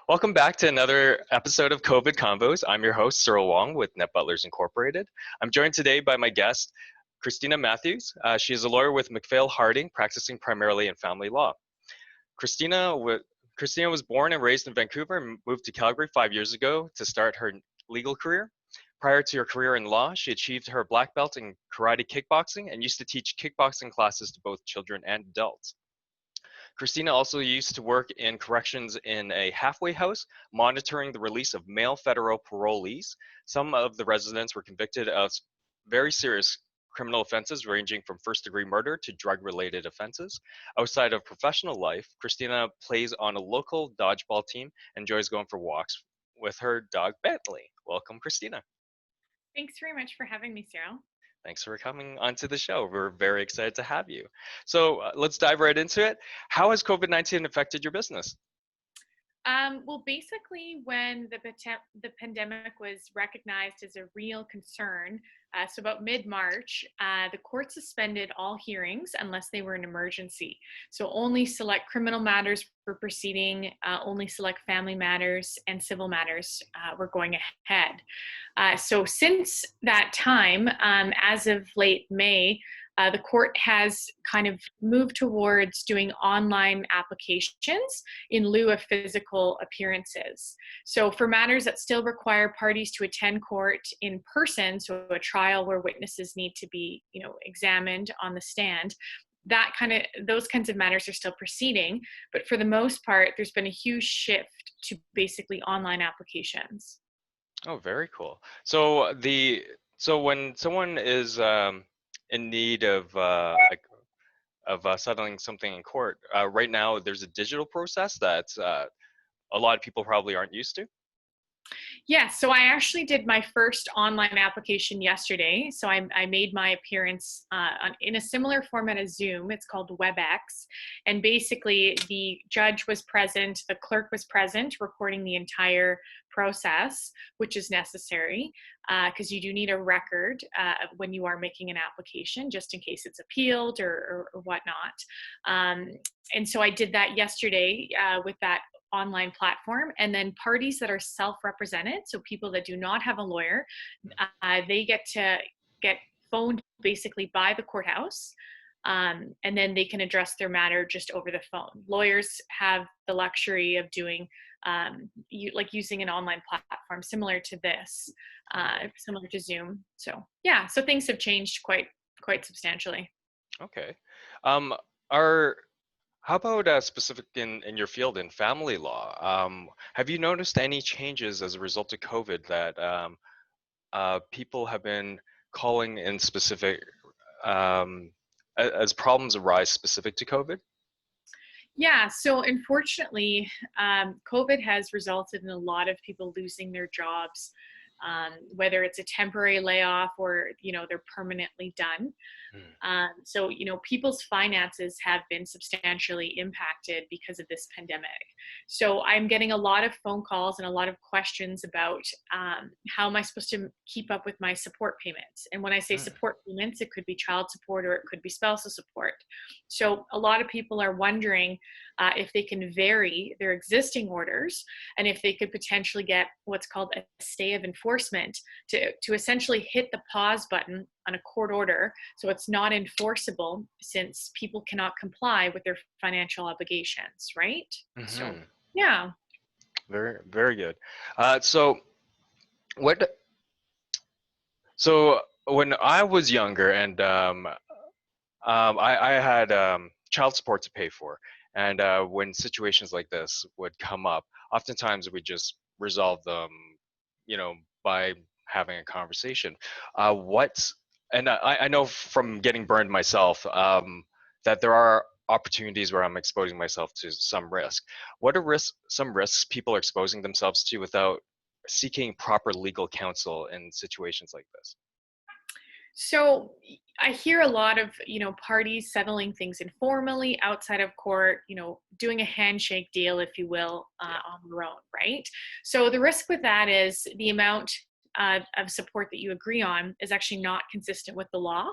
Welcome back to another episode of COVID Convos. I'm your host, Cyril Wong with Butlers Incorporated. I'm joined today by my guest, Christina Matthews. She is a lawyer with Macphail Harding, practicing primarily in family law. Christina was born and raised in Vancouver and moved to Calgary 5 years ago to start her legal career. Prior to her career in law, she achieved her black belt in karate kickboxing and used to teach kickboxing classes to both children and adults. Christina also used to work in corrections in a halfway house, monitoring the release of male federal parolees. Some of the residents were convicted of very serious criminal offenses ranging from first-degree murder to drug-related offenses. Outside of professional life, Christina plays on a local dodgeball team and enjoys going for walks with her dog Bentley. Welcome, Christina. Thanks very much for having me, Cyril. Thanks for coming onto the show. We're very excited to have you. So let's dive right into it. How has COVID-19 affected your business? Well, basically, when the pandemic was recognized as a real concern, so about mid-March, the court suspended all hearings unless they were an emergency. So only select criminal matters were proceeding, only select family matters and civil matters were going ahead. So since that time, as of late May, the court has kind of moved towards doing online applications in lieu of physical appearances. So for matters that still require parties to attend court in person, so a trial where witnesses need to be, examined on the stand, those kinds of matters are still proceeding. But for the most part, there's been a huge shift to basically online applications. Oh, very cool. So when someone is in need of settling something in court, right now there's a digital process that a lot of people probably aren't used to. Yeah, so I actually did my first online application yesterday. So I made my appearance in a similar format as Zoom. It's called WebEx. And basically, the judge was present, the clerk was present, recording the entire process, which is necessary because you do need a record when you are making an application, just in case it's appealed or whatnot. And so I did that yesterday with that online platform, and then parties that are self-represented, so people that do not have a lawyer, they get to get phoned basically by the courthouse, and then they can address their matter just over the phone. Lawyers have the luxury of doing using an online platform similar to this, similar to Zoom. So yeah, so things have changed quite substantially. Okay. How about specific in your field in family law? Have you noticed any changes as a result of COVID that people have been calling in specific as problems arise specific to COVID? Yeah, so unfortunately, COVID has resulted in a lot of people losing their jobs, whether it's a temporary layoff or, they're permanently done. So, people's finances have been substantially impacted because of this pandemic. So I'm getting a lot of phone calls and a lot of questions about how am I supposed to keep up with my support payments? And when I say support payments, it could be child support or it could be spousal support. So a lot of people are wondering if they can vary their existing orders and if they could potentially get what's called a stay of enforcement to essentially hit the pause button on a court order so it's not enforceable since people cannot comply with their financial obligations, right? Mm-hmm. So, yeah. Very, very good. So when I was younger and I had child support to pay for, and when situations like this would come up, oftentimes we just resolve them, by having a conversation. I know from getting burned myself that there are opportunities where I'm exposing myself to some risk. What are some risks people are exposing themselves to without seeking proper legal counsel in situations like this? So I hear a lot of, parties settling things informally outside of court, doing a handshake deal, if you will, on their own, right? So the risk with that is the amount of support that you agree on is actually not consistent with the law.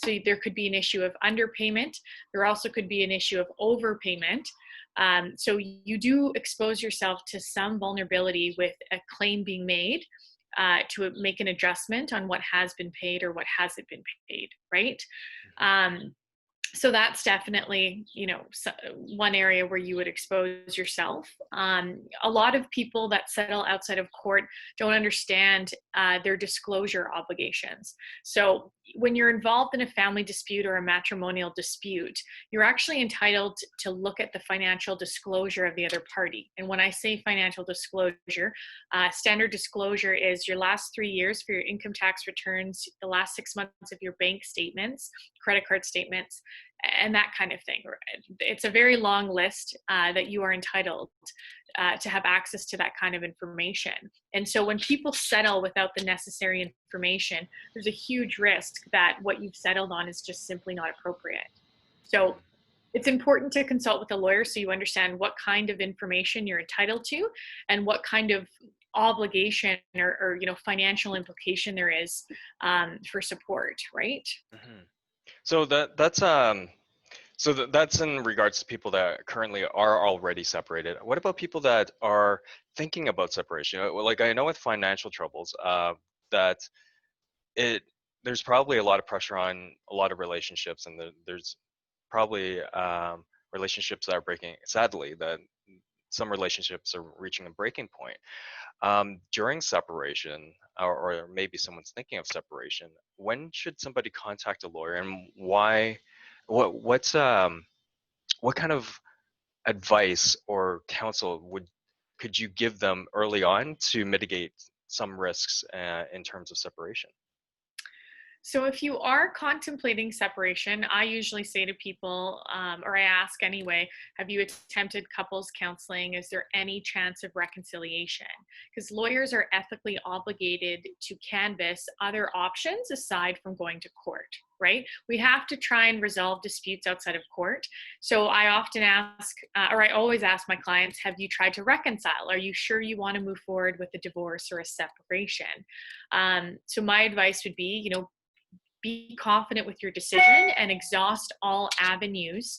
So there could be an issue of underpayment. There also could be an issue of overpayment. So you do expose yourself to some vulnerability with a claim being made, to make an adjustment on what has been paid or what hasn't been paid, right? Um, so that's definitely, one area where you would expose yourself. A lot of people that settle outside of court don't understand their disclosure obligations. So when you're involved in a family dispute or a matrimonial dispute, you're actually entitled to look at the financial disclosure of the other party. And when I say financial disclosure, standard disclosure is your last 3 years for your income tax returns, the last 6 months of your bank statements, credit card statements, and that kind of thing. It's a very long list that you are entitled to have access to that kind of information. And so when people settle without the necessary information, there's a huge risk that what you've settled on is just simply not appropriate. So it's important to consult with a lawyer so you understand what kind of information you're entitled to and what kind of obligation or financial implication there is for support, right? Mm-hmm. So that's in regards to people that currently are already separated. What about people that are thinking about separation? Like I know with financial troubles, that it there's probably a lot of pressure on a lot of relationships, and there's probably relationships that are breaking. Sadly, that some relationships are reaching a breaking point. During separation, or maybe someone's thinking of separation, when should somebody contact a lawyer, and why? What kind of advice or counsel could you give them early on to mitigate some risks in terms of separation? So, if you are contemplating separation, I usually say to people, or I ask anyway, have you attempted couples counseling? Is there any chance of reconciliation? Because lawyers are ethically obligated to canvass other options aside from going to court, right? We have to try and resolve disputes outside of court. So, I often ask, or I always ask my clients, have you tried to reconcile? Are you sure you want to move forward with a divorce or a separation? So, my advice would be, be confident with your decision and exhaust all avenues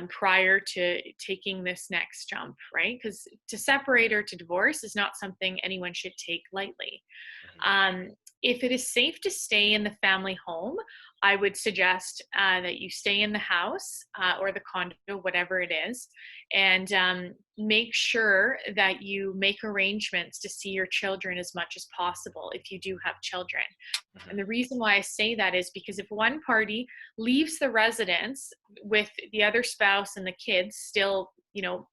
prior to taking this next jump, right? Because to separate or to divorce is not something anyone should take lightly. Um, if it is safe to stay in the family home, I would suggest that you stay in the house or the condo, whatever it is, and make sure that you make arrangements to see your children as much as possible if you do have children. And the reason why I say that is because if one party leaves the residence with the other spouse and the kids still,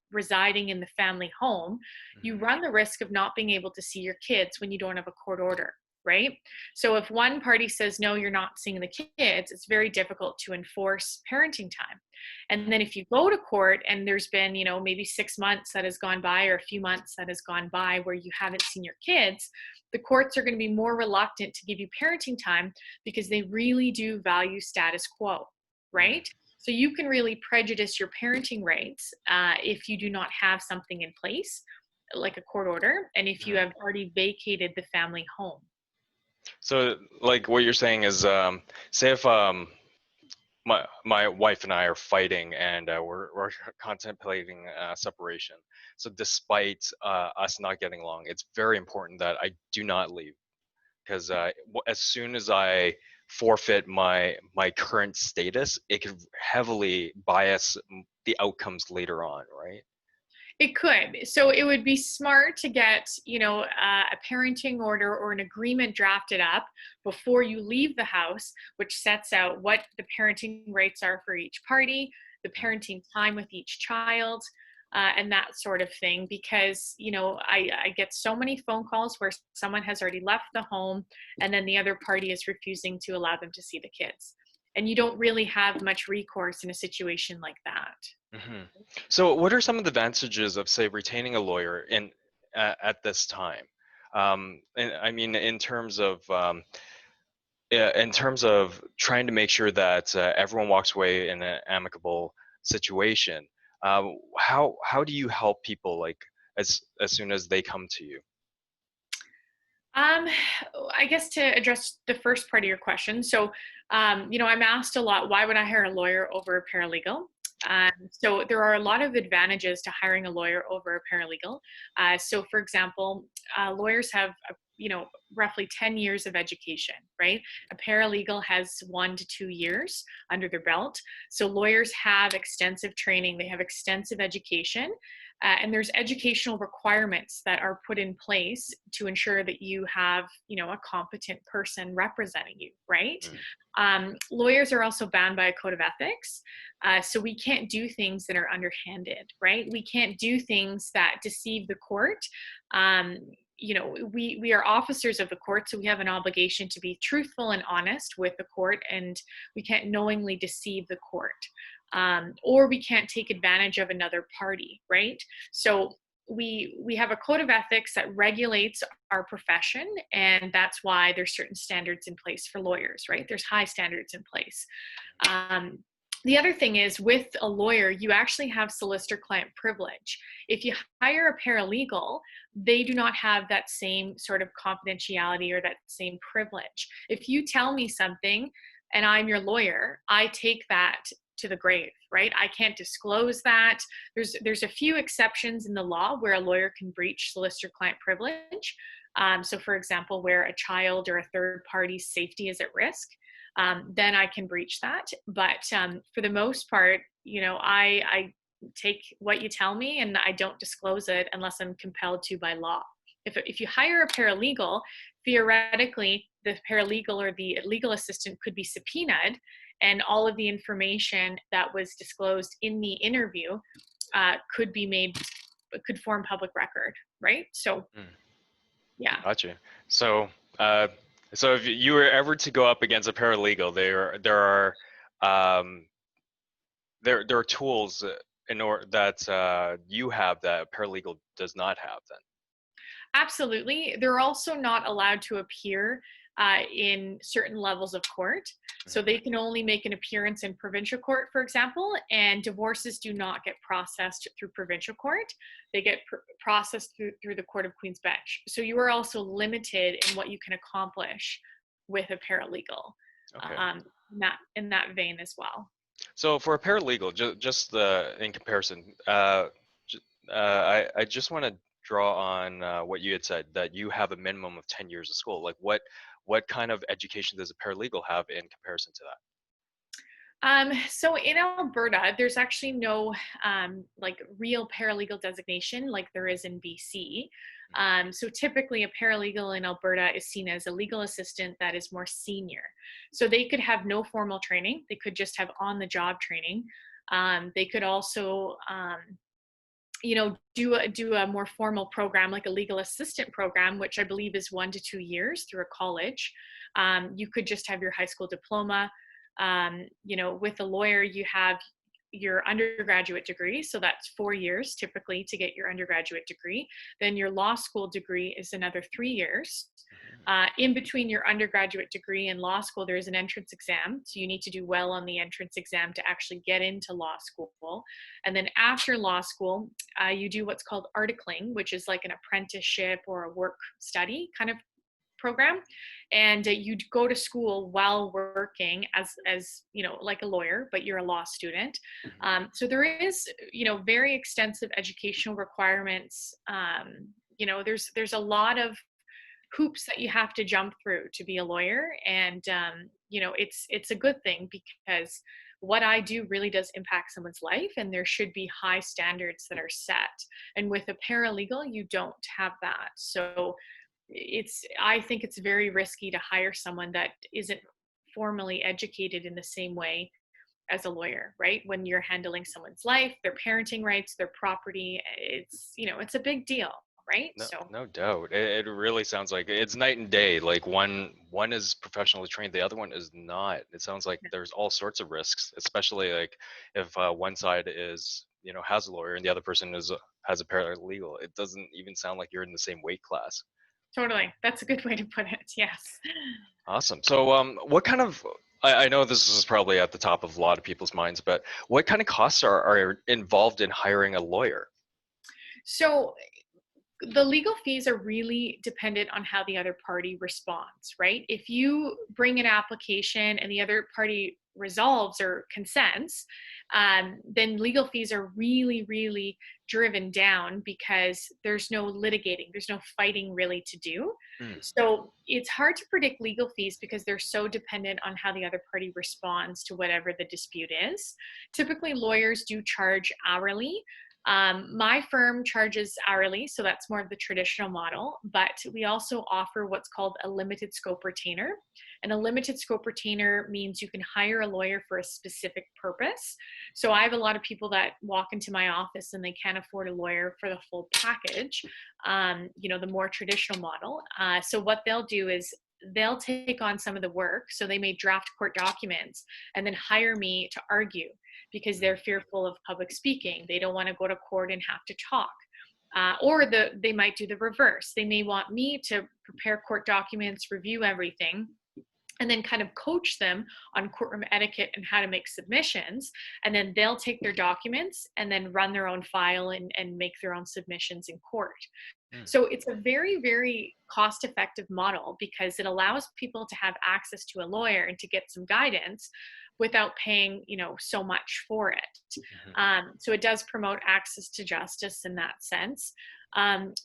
residing in the family home, you run the risk of not being able to see your kids when you don't have a court order, right? So if one party says, no, you're not seeing the kids, it's very difficult to enforce parenting time. And then if you go to court and there's been, maybe 6 months that has gone by or a few months that has gone by where you haven't seen your kids, the courts are going to be more reluctant to give you parenting time because they really do value status quo, right? So you can really prejudice your parenting rights if you do not have something in place, like a court order, and if you have already vacated the family home. So, like what you're saying is, say if my wife and I are fighting and we're contemplating separation. So, despite us not getting along, it's very important that I do not leave, because as soon as I forfeit my current status, it could heavily bias the outcomes later on, right? It could. So it would be smart to get, a parenting order or an agreement drafted up before you leave the house, which sets out what the parenting rights are for each party, the parenting time with each child, and that sort of thing. Because, I get so many phone calls where someone has already left the home and then the other party is refusing to allow them to see the kids. And you don't really have much recourse in a situation like that. So, what are some of the advantages of, say, retaining a lawyer at this time? And I mean, in terms of trying to make sure that everyone walks away in an amicable situation. How do you help people, like, as soon as they come to you? Um, I guess to address the first part of your question. So, I'm asked a lot, why would I hire a lawyer over a paralegal? So there are a lot of advantages to hiring a lawyer over a paralegal. So, for example, lawyers have roughly 10 years of education, right? A paralegal has 1 to 2 years under their belt. So lawyers have extensive training, they have extensive education, and there's educational requirements that are put in place to ensure that you have, a competent person representing you, right? Mm. Lawyers are also bound by a code of ethics. So we can't do things that are underhanded, right? We can't do things that deceive the court. Um, we are officers of the court, so we have an obligation to be truthful and honest with the court, and we can't knowingly deceive the court, or we can't take advantage of another party, right? So we have a code of ethics that regulates our profession, and that's why there's certain standards in place for lawyers, right? There's high standards in place. The other thing is, with a lawyer, you actually have solicitor-client privilege. If you hire a paralegal, they do not have that same sort of confidentiality or that same privilege. If you tell me something and I'm your lawyer, I take that to the grave, right? I can't disclose that. There's a few exceptions in the law where a lawyer can breach solicitor-client privilege. So, for example, where a child or a third party's safety is at risk, then I can breach that. But for the most part, I take what you tell me and I don't disclose it unless I'm compelled to by law. If you hire a paralegal, theoretically, the paralegal or the legal assistant could be subpoenaed, and all of the information that was disclosed in the interview could form public record, right? So, Mm. yeah. Gotcha. So, so if you were ever to go up against a paralegal, um, there are tools in order that you have that a paralegal does not have. Then. Absolutely. They're also not allowed to appear in certain levels of court. So Mhm. they can only make an appearance in provincial court, for example, and divorces do not get processed through provincial court. They get processed through the Court of Queen's Bench. So you are also limited in what you can accomplish with a paralegal, Okay. in that vein as well. So for a paralegal, just in comparison, I just want to draw on what you had said that you have a minimum of 10 years of school. Like what kind of education does a paralegal have in comparison to that? So in Alberta, there's actually no like real paralegal designation like there is in BC. So typically a paralegal in Alberta is seen as a legal assistant that is more senior. So they could have no formal training. They could just have on-the-job training. They could also do a more formal program like a legal assistant program, which I believe is 1 to 2 years through a college. You could just have your high school diploma. With a lawyer, you have your undergraduate degree. So that's 4 years typically to get your undergraduate degree. Then your law school degree is another 3 years. In between your undergraduate degree and law school, there is an entrance exam. So you need to do well on the entrance exam to actually get into law school. And then after law school, you do what's called articling, which is like an apprenticeship or a work study kind of program, and you go to school while working as like a lawyer, but you're a law student. So there is very extensive educational requirements. There's a lot of hoops that you have to jump through to be a lawyer, and it's a good thing because what I do really does impact someone's life, and there should be high standards that are set. And with a paralegal, you don't have that. So I think it's very risky to hire someone that isn't formally educated in the same way as a lawyer, right? When you're handling someone's life, their parenting rights, their property, it's a big deal, right? No, So no doubt. It really sounds like it's night and day. Like one is professionally trained, the other one is not. It sounds like there's all sorts of risks, especially like if one side is has a lawyer and the other person has a paralegal. It doesn't even sound like you're in the same weight class. totally. That's a good way to put it. Yes. Awesome. So, what kind of I know this is probably at the top of a lot of people's minds, but what kind of costs are involved in hiring a lawyer? So The legal fees are really dependent on how the other party responds, right? If you bring an application and the other party resolves or consents, then legal fees are really, really driven down because there's no litigating, there's no fighting really to do. Mm. So it's hard to predict legal fees because they're so dependent on how the other party responds to whatever the dispute is. Typically, lawyers do charge hourly. My firm charges hourly, so that's more of the traditional model, but we also offer what's called a limited scope retainer. And a limited scope retainer means you can hire a lawyer for a specific purpose. So I have a lot of people that walk into my office and they can't afford a lawyer for the full package, the more traditional model. So what they'll do is they'll take on some of the work. So they may draft court documents and then hire me to argue because they're fearful of public speaking. They don't want to go to court and have to talk. They might do the reverse. They may want me to prepare court documents, review everything, and then kind of coach them on courtroom etiquette and how to make submissions. And then they'll take their documents and then run their own file and make their own submissions in court. So it's a very, very cost-effective model because it allows people to have access to a lawyer and to get some guidance without paying, so much for it. So it does promote access to justice in that sense.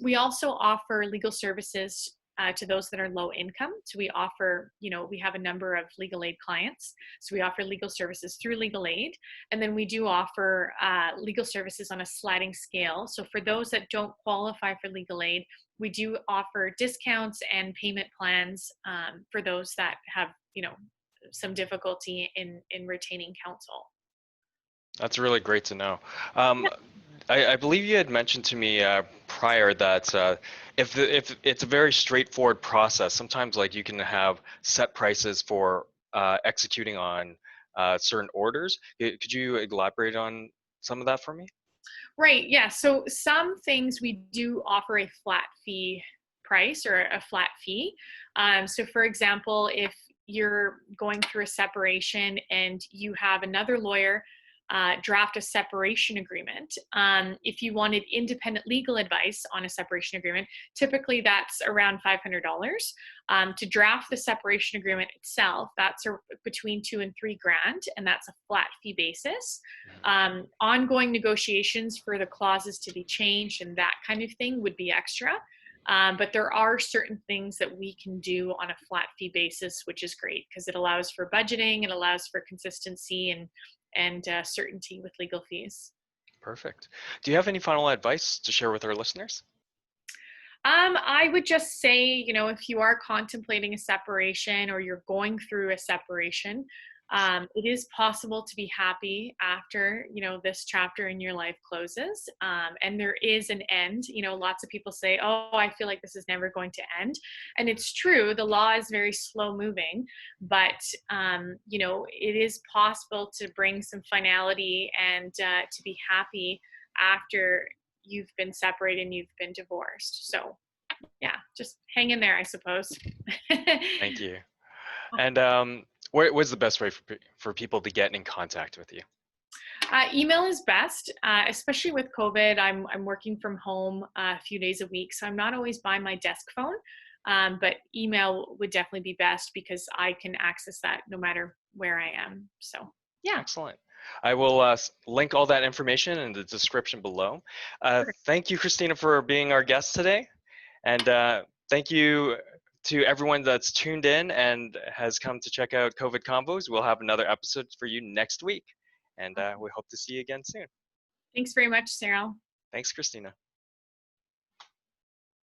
We also offer legal services to those that are low income. So we offer, we have a number of legal aid clients. So we offer legal services through legal aid. And then we do offer legal services on a sliding scale. So for those that don't qualify for legal aid, we do offer discounts and payment plans for those that have, some difficulty in retaining counsel. That's really great to know. I believe you had mentioned to me prior that if it's a very straightforward process, sometimes like you can have set prices for executing on certain orders. Could you elaborate on some of that for me? Right. Yeah. So some things we do offer a flat fee price or a flat fee. So for example, if you're going through a separation and you have another lawyer draft a separation agreement. If you wanted independent legal advice on a separation agreement, typically that's around $500. To draft the separation agreement itself, that's between $2,000 and $3,000, and that's a flat fee basis. Ongoing negotiations for the clauses to be changed and that kind of thing would be extra. But there are certain things that we can do on a flat fee basis, which is great because it allows for budgeting, it allows for consistency and certainty with legal fees. Perfect. Do you have any final advice to share with our listeners? I would just say, if you are contemplating a separation or you're going through a separation, it is possible to be happy after, this chapter in your life closes. And there is an end. Lots of people say, oh, I feel like this is never going to end. And it's true. The law is very slow moving, but, it is possible to bring some finality and to be happy after you've been separated and you've been divorced. So yeah, just hang in there, I suppose. Thank you. And what's the best way for people to get in contact with you? Email is best, especially with COVID. I'm working from home a few days a week, so I'm not always by my desk phone. But email would definitely be best because I can access that no matter where I am. So yeah. Excellent. I will link all that information in the description below. Thank you, Christina, for being our guest today. And thank you to everyone that's tuned in and has come to check out COVID Convos. We'll have another episode for you next week. And we hope to see you again soon. Thanks very much, Sarah. Thanks, Christina.